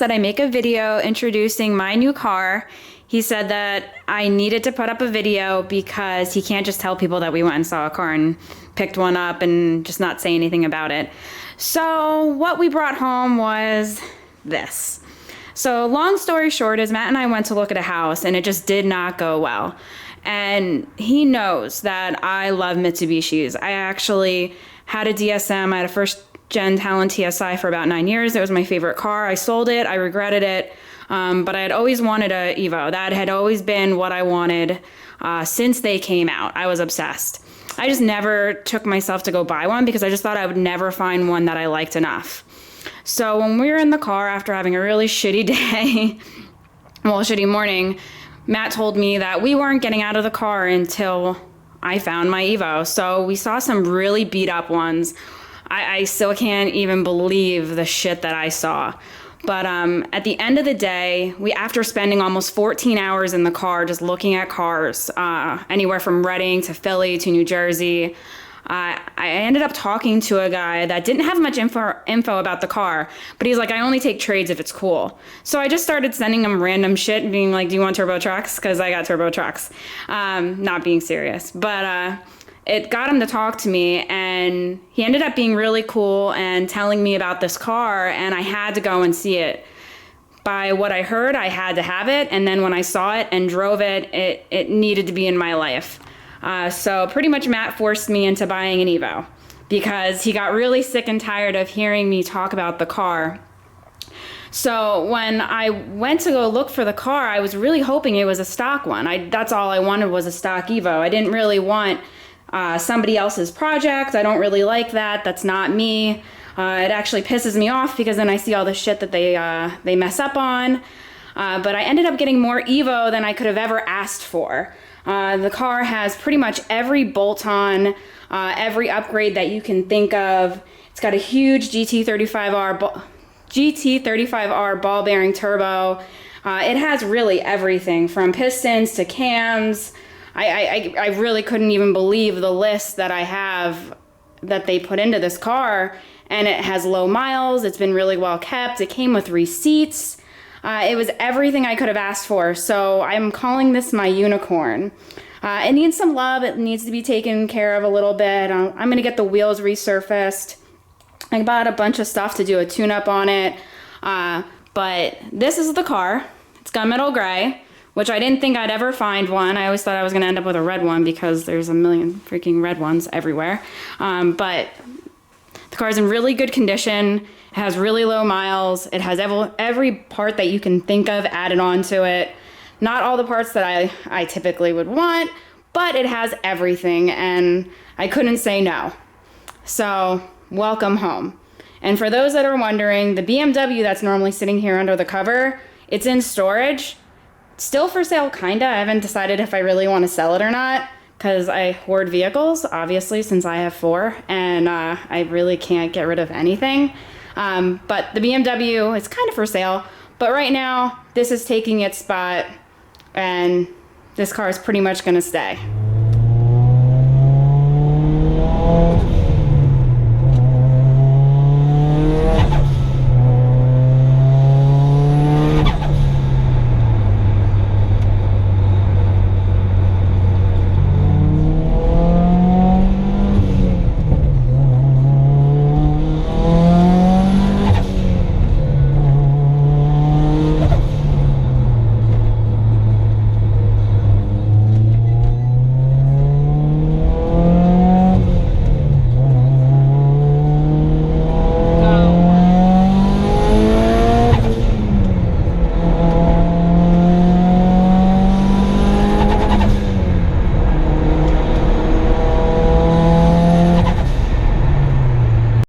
that I make a video introducing my new car. He said that I needed to put up a video because he can't just tell people that we went and saw a car and picked one up and just not say anything about it. So what we brought home was this. So long story short is Matt and I went to look at a house and it just did not go well. And he knows that I love Mitsubishis. I actually had a DSM. I had a first gen Talon TSI for about 9 years. It was my favorite car. I sold it. I regretted it. But I had always wanted a Evo. That had always been what I wanted since they came out. I was obsessed. I just never took myself to go buy one because I just thought I would never find one that I liked enough. So when we were in the car after having a really shitty day, well, shitty morning, Matt told me that we weren't getting out of the car until I found my Evo. So we saw some really beat up ones. I still can't even believe the shit that I saw. But at the end of the day, after spending almost 14 hours in the car just looking at cars, anywhere from Reading to Philly to New Jersey, I ended up talking to a guy that didn't have much info about the car, but he's like, I only take trades if it's cool. So I just started sending him random shit and being like, do you want turbo trucks? Because I got turbo trucks. Not being serious. But it got him to talk to me, and he ended up being really cool and telling me about this car, and I had to go and see it. By what I heard, I had to have it, and then when I saw it and drove it, it needed to be in my life. So pretty much Matt forced me into buying an Evo because he got really sick and tired of hearing me talk about the car. So when I went to go look for the car, I was really hoping it was a stock one. That's all I wanted was a stock Evo. I didn't really want somebody else's project. I don't really like that. That's not me. It actually pisses me off because then I see all the shit that they mess up on. But I ended up getting more Evo than I could have ever asked for. The car has pretty much every bolt-on, every upgrade that you can think of. It's got a huge GT35R ball bearing turbo. It has really everything from pistons to cams. I really couldn't even believe the list that I have that they put into this car, and it has low miles. It's been really well kept. It came with receipts. It was everything I could have asked for, so I'm calling this my unicorn. It needs some love. It needs to be taken care of a little bit. I'm going to get the wheels resurfaced. I bought a bunch of stuff to do a tune-up on it, but this is the car. It's gunmetal gray, which I didn't think I'd ever find one. I always thought I was going to end up with a red one because there's a million freaking red ones everywhere. But the car's in really good condition. It has really low miles. It has every part that you can think of added onto it. Not all the parts that I typically would want, but it has everything, and I couldn't say no. So, welcome home. And for those that are wondering, the BMW that's normally sitting here under the cover, it's in storage. Still for sale, kinda. I haven't decided if I really want to sell it or not, because I hoard vehicles, obviously, since I have 4, and I really can't get rid of anything. But the BMW is kind of for sale, but right now, this is taking its spot, and this car is pretty much gonna stay.